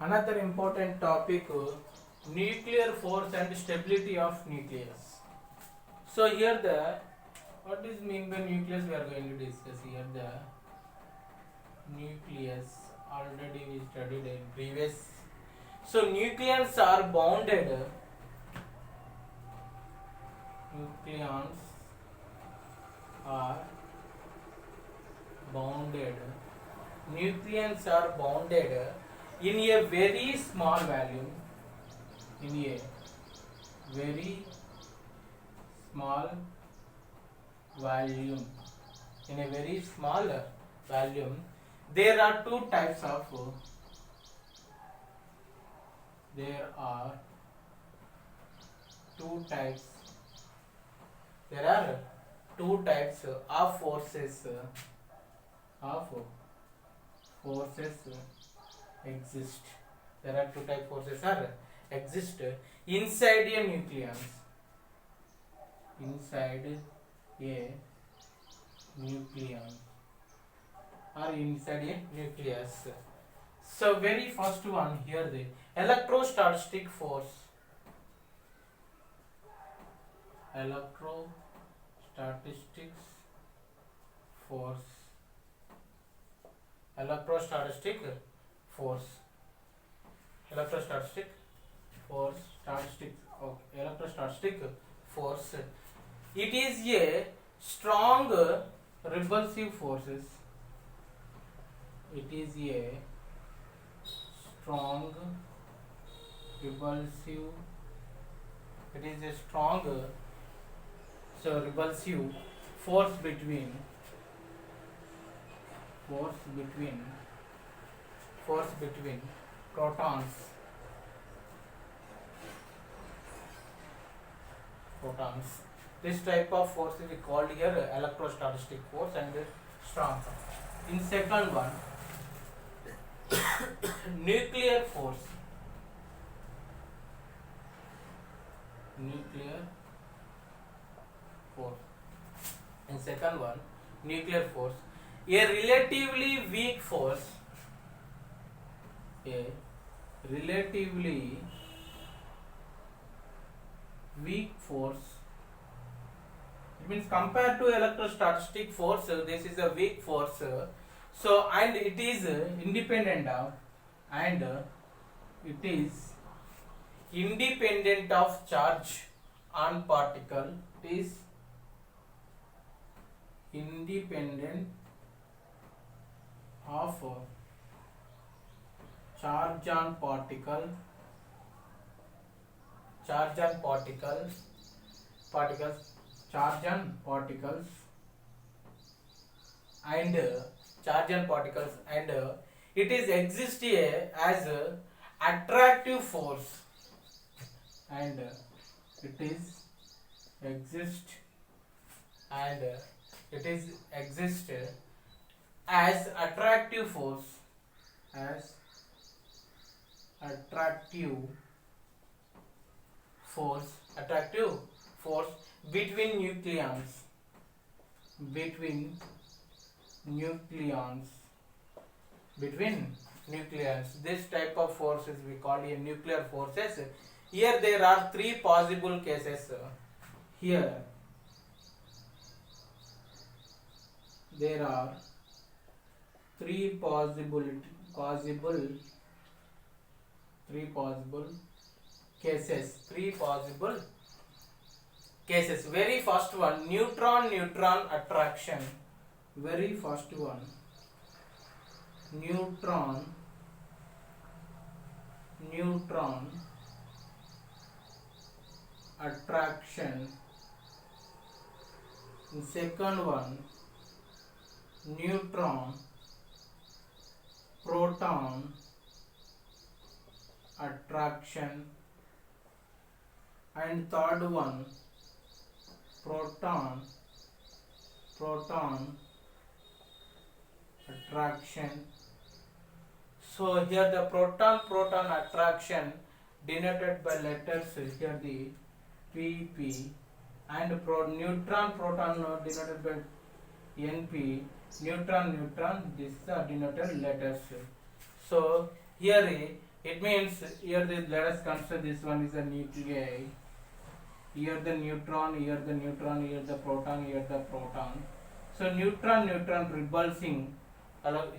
Another important topic, nuclear force and stability of nucleus. So here the what is mean by nucleus we are going to discuss here. The nucleus already we studied in previous. So nucleons are bounded. Nucleons are bounded. Nucleons are bounded in a very small volume. In a very small volume. In a very small volume, there are two types of. There are two types. There are two types of forces. Of forces exist. There are two type forces are exist inside a nucleus. Inside a nucleus or inside a nucleus. So very first one here, the electrostatic force. Electrostatics force. Electrostatic force. Electrostatic force. Electrostatic force. It is a strong repulsive forces. It is a strong repulsive. It is a strong repulsive force between protons. This type of force is called here electrostatic force and strong. In second one, nuclear force. In second one, nuclear force, a relatively weak force. A relatively weak force. It means compared to electrostatic force, this is a weak force. So and it is independent of charge on particle. It is independent of charge on particle. Charge on particles and it is exist here as attractive force, and it is exist as attractive force, attractive force between nucleons. This type of forces we call a nuclear forces. Here there are three possible cases. Here there are three possible cases. Very first one, neutron attraction. Very first one, neutron attraction. Second one, neutron proton attraction, and third one, proton attraction. So here the proton attraction denoted by letters here the PP, and neutron proton denoted by NP, neutron this is the denoted letters. So here It means here let us consider this one is a nuclei. Here the neutron, here the neutron, here the proton, here the proton. So neutron repulsing,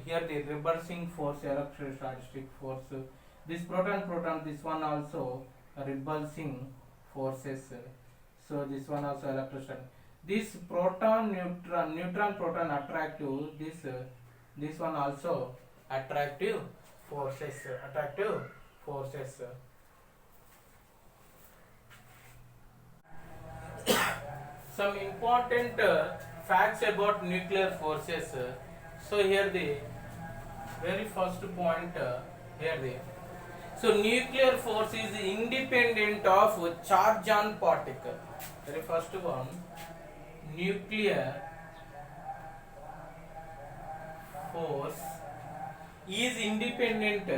here the repulsing force, electrostatic force. This proton, this one also repulsing forces. So this one also electrostatic. This proton, neutron, proton attractive. This one also attractive forces. Some important facts about nuclear forces. So here the very first point, so nuclear force is independent of charge on particle. Very first one, nuclear force is independent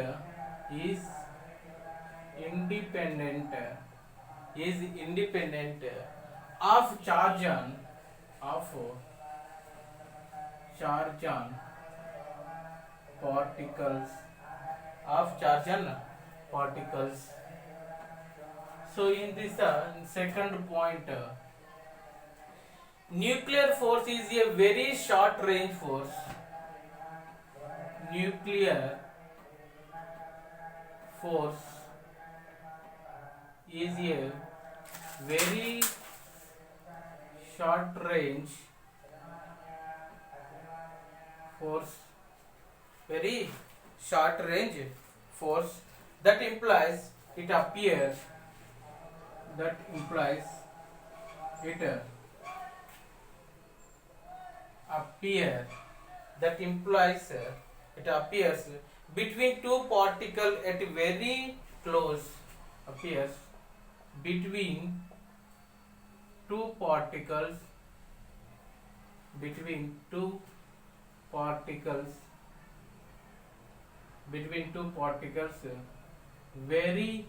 of charge on particles. So in this second point, nuclear force is a very short range force. Nuclear force is a very short range force, that implies it appears between two particles at very close, between two particles very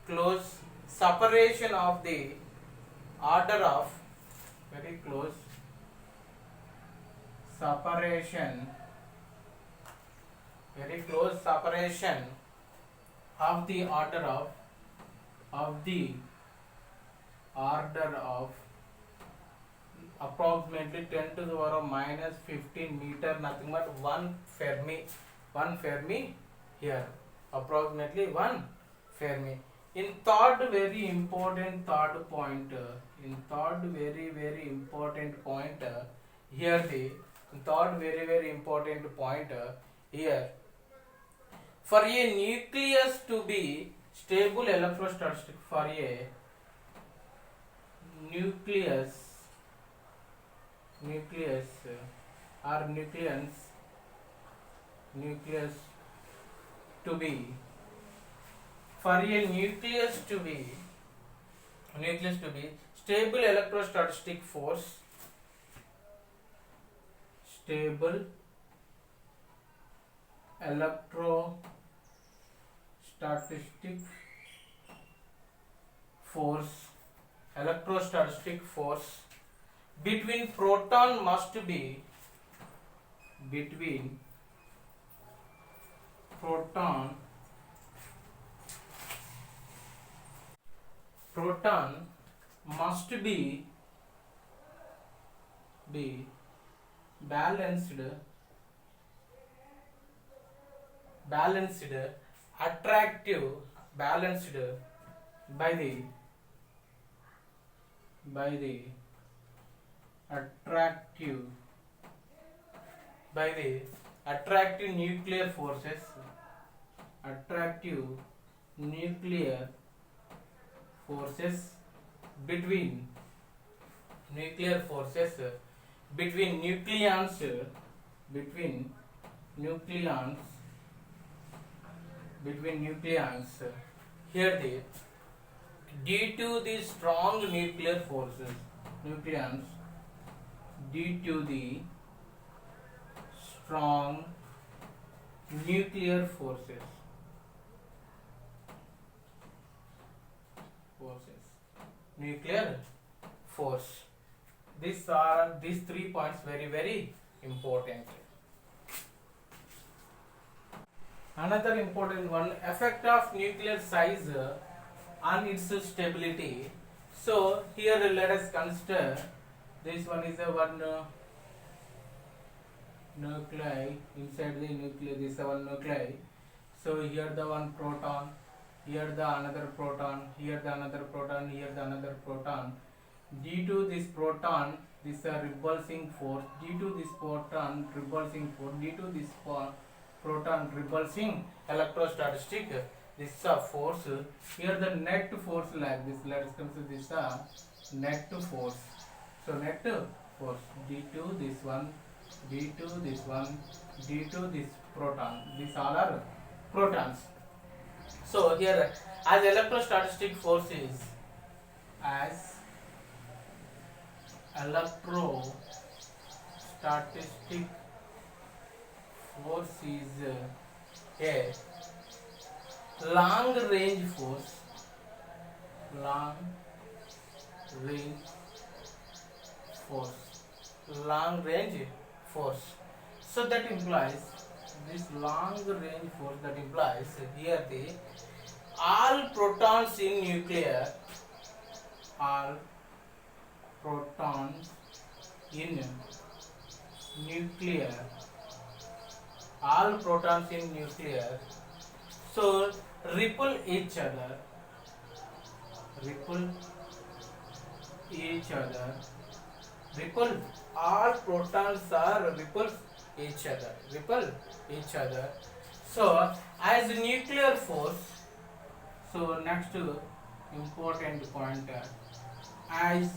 close separation of the order of very close separation of the order of approximately 10 to the power minus 15 meter, nothing but 1 Fermi here, approximately 1 Fermi. In third very important point, here the third very important point here, for a nucleus to be stable electrostatic, for a nucleus or nucleus to be, for a nucleus to be stable electrostatic force, electrostatic force between proton must be balanced attractive balanced by the attractive nuclear forces, between nucleons, here the due to the strong nuclear forces, due to the strong nuclear forces, nuclear force. These 3 points very important. Another important one, effect of nuclear size on its stability. So here let us consider this one is a one nuclei inside the nucleus. This is one nuclei. So here the one proton, here the another proton, here the another proton, here the another proton. Due to this proton, this is a repulsing force. Due to this proton repulsing force, due to this proton repulsing electrostatic, this is a force. Here the net force like this. Let us consider this net force. So net force due to this one, due to this one, due to this proton. These all are protons. So here as electrostatic force is as electrostatic force is a long range force, long range force, long range force. So that implies this long range force, that implies here the all protons in nuclear, all protons in nuclear, all protons in nuclear, so repel each other, repel each other, repel, all protons are repels each other, repel each other. So as nuclear force, so next important point, as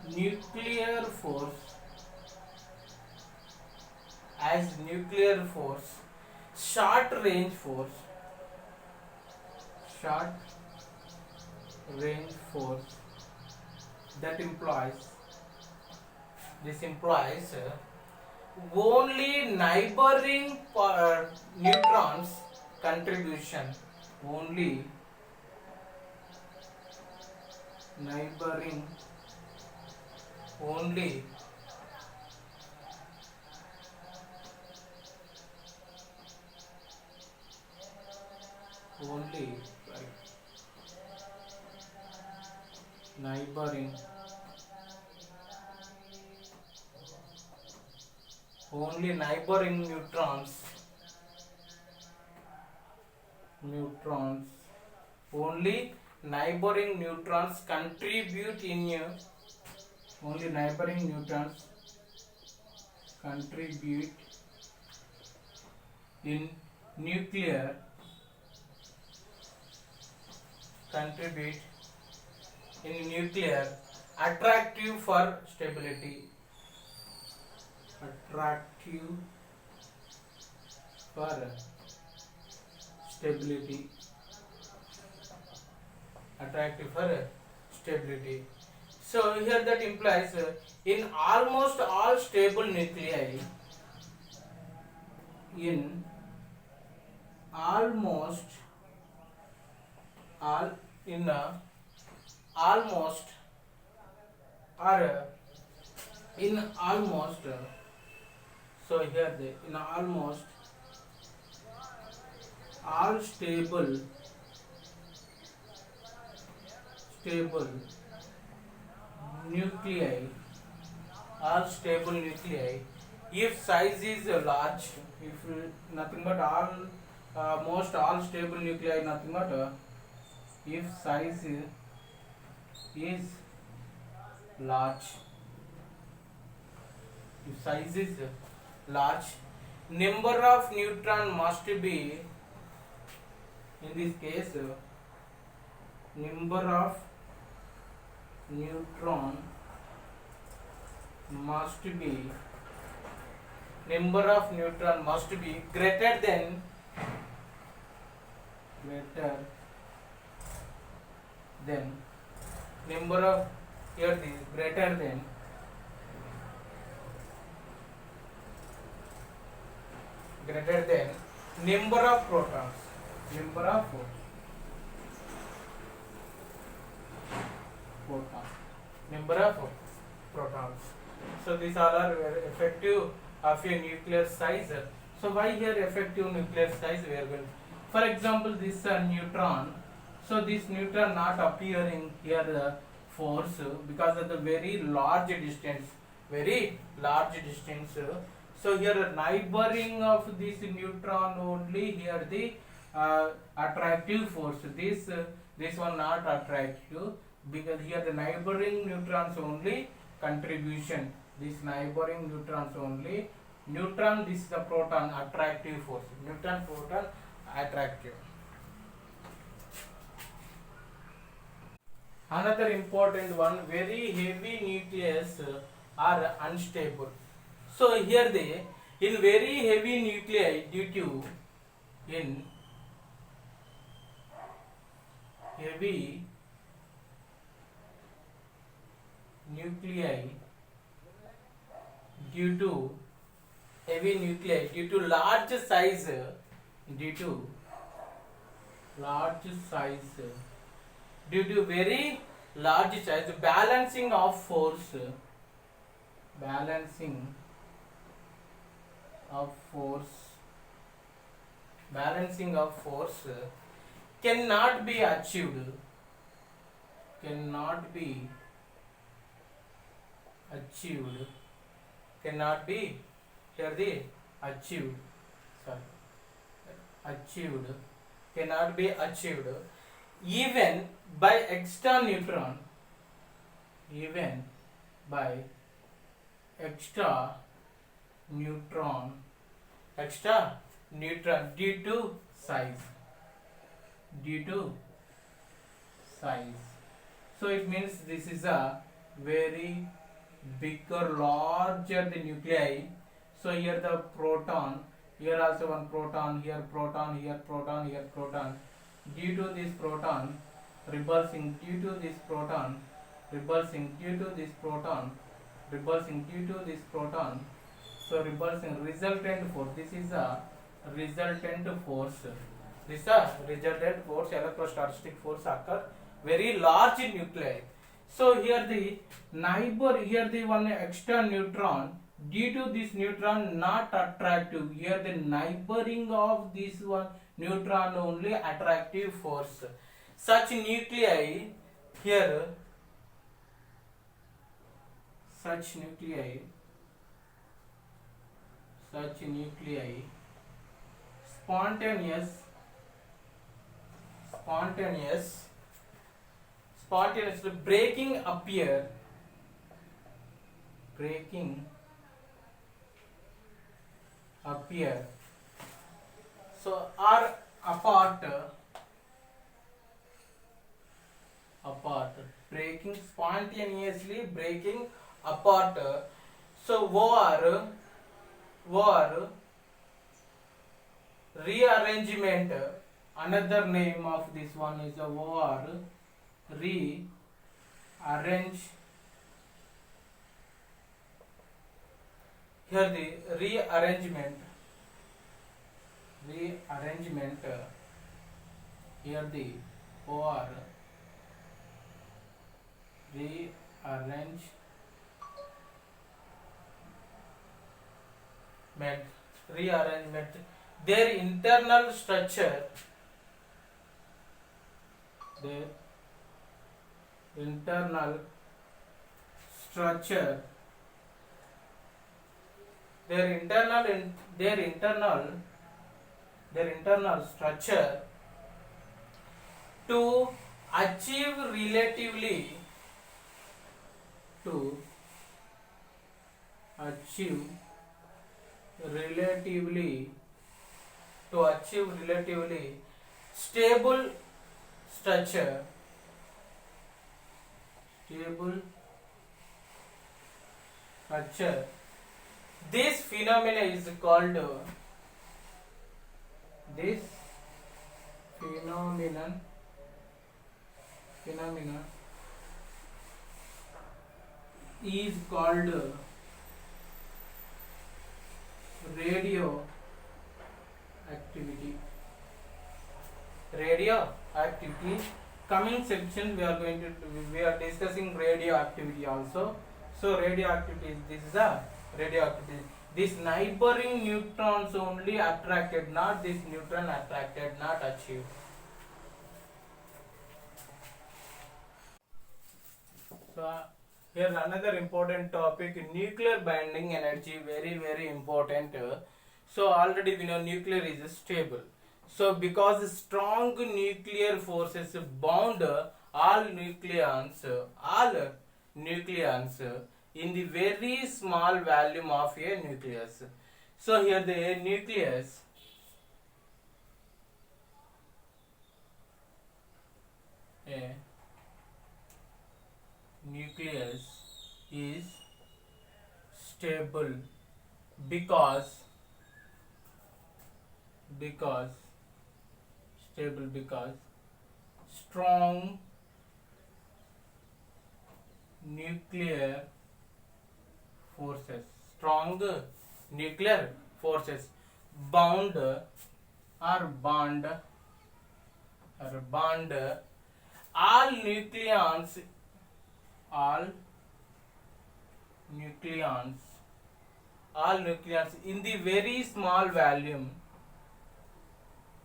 nuclear force, as nuclear force, short range force, short range force, that implies, this implies only neighboring neutrons contribution, only neighboring, only right, neighboring, only neighboring neutrons, only neighboring neutrons contribute in only neighboring neutrons contribute in nuclear, contribute in nuclear attractive for stability, attractive for stability, attractive for stability. So here that implies in almost all stable nuclei, in almost all, in almost or in almost, so here the in almost all stable nuclei, all stable nuclei, if size is large, if nothing but all most all stable nuclei, nothing but if size is large, if size is large, number of neutron must be, in this case number of neutron must be, number of neutron must be greater than number of, here this greater than number of protons, number of number of protons. So these all are effective of a nuclear size. So why here effective nuclear size we are going. For example, this neutron. So this neutron not appearing here force because of the very large distance. Very large distance. So here neighboring of this neutron only here the attractive force. This one not attractive because here the neighboring neutrons only contribution. This neighboring neutrons only. Neutron, this is the proton attractive force. Neutron, proton attractive. Another important one, very heavy nucleus are unstable. So here they in very heavy nuclei due to in heavy nuclei due to heavy nuclei due to large size due to very large size balancing of force cannot be achieved cannot be achieved cannot be achieved even by extra neutron due to size so it means this is a very bigger larger the nuclei. So here the proton, here also one proton, here proton, here proton, here proton. Due to this proton repulsing, due to this proton repulsing, due to this proton repulsing, due to this proton, so repulsing resultant force. This is a resultant force. This is a resultant force, electrostatic force occur very large nuclei. So here the neighbor, here the one extra neutron, due to this neutron not attractive, here the neighboring of this one neutron only attractive force. Such nuclei here, such nuclei spontaneously breaking appear so are apart breaking spontaneously breaking apart. So war rearrangement, another name of this one is a war rearrange. Here the rearrangement here the or rearrangement their internal structure their internal structure to achieve relatively stable structure this phenomena is called is called radioactivity. Coming section we are discussing radioactivity also. So radioactivity, this is a radioactivity. This neighboring neutrons only attracted, not this neutron attracted, not achieved. So here another important topic, nuclear binding energy, very important. So already we know nuclear is stable. So because strong nuclear forces bound all nucleons in the very small volume of a nucleus. So here the nucleus a nucleus is stable because because strong nuclear strong nuclear forces bound or bond all nucleons all nucleons in the very small volume,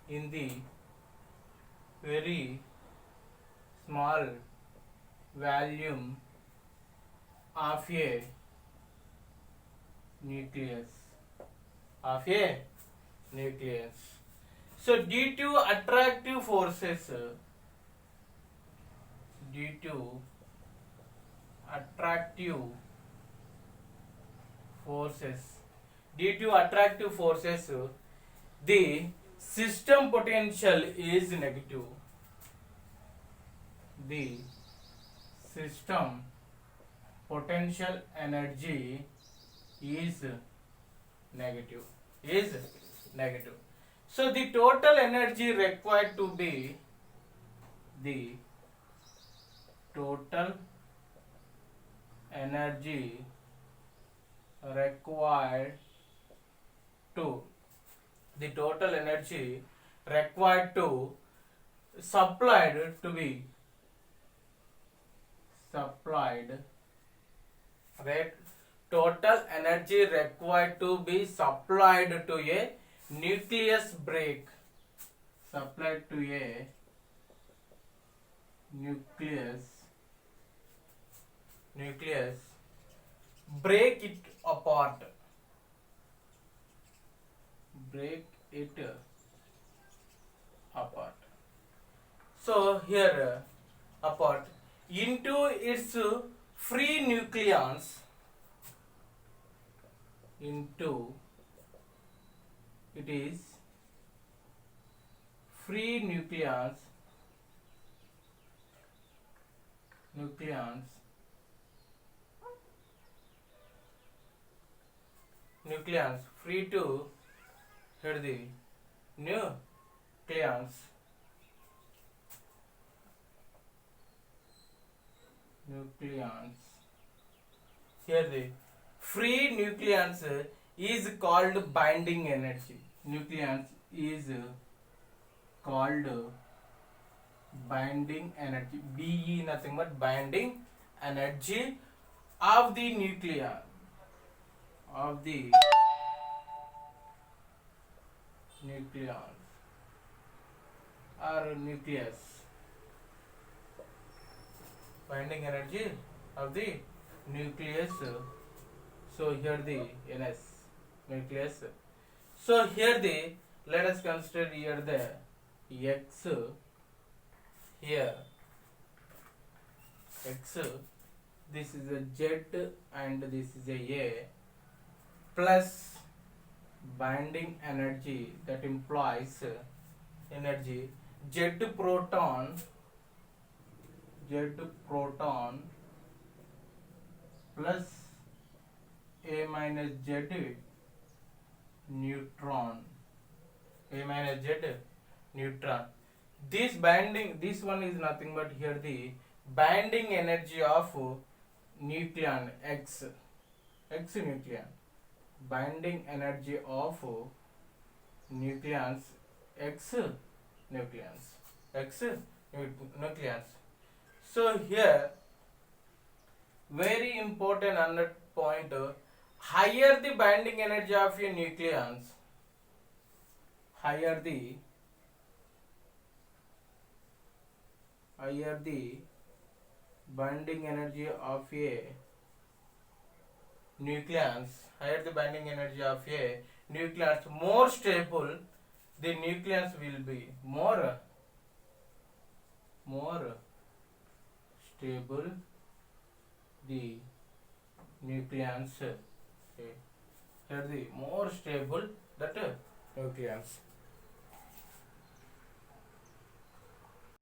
in the very small volume of a nucleus So due to attractive forces, due to attractive forces, the system potential is negative. The system potential energy is negative. So the total energy required to be the total energy required to supplied to be total energy required to be supplied to a nucleus break, nucleus break it apart, so here apart into its free nucleons, into it is free nucleons free to here the nucleons here the free nucleons is called binding energy. Nucleons is called binding energy. Be nothing but binding energy of the nucleus or nucleus. Binding energy of the nucleus. So here the NS nucleus. So here let us consider here the X, here X, this is a Z and this is a plus binding energy, that implies energy Z proton plus A minus Z neutron, this one is nothing but here the binding energy of nucleon X nucleon, binding energy of nucleons X nucleons. So here very important another point, higher the binding energy of a nucleons, higher the binding energy of a nucleons, higher the binding energy of a nucleons, more stable the nucleons will be. More stable the nucleons. Okay. Here the more stable that nucleons.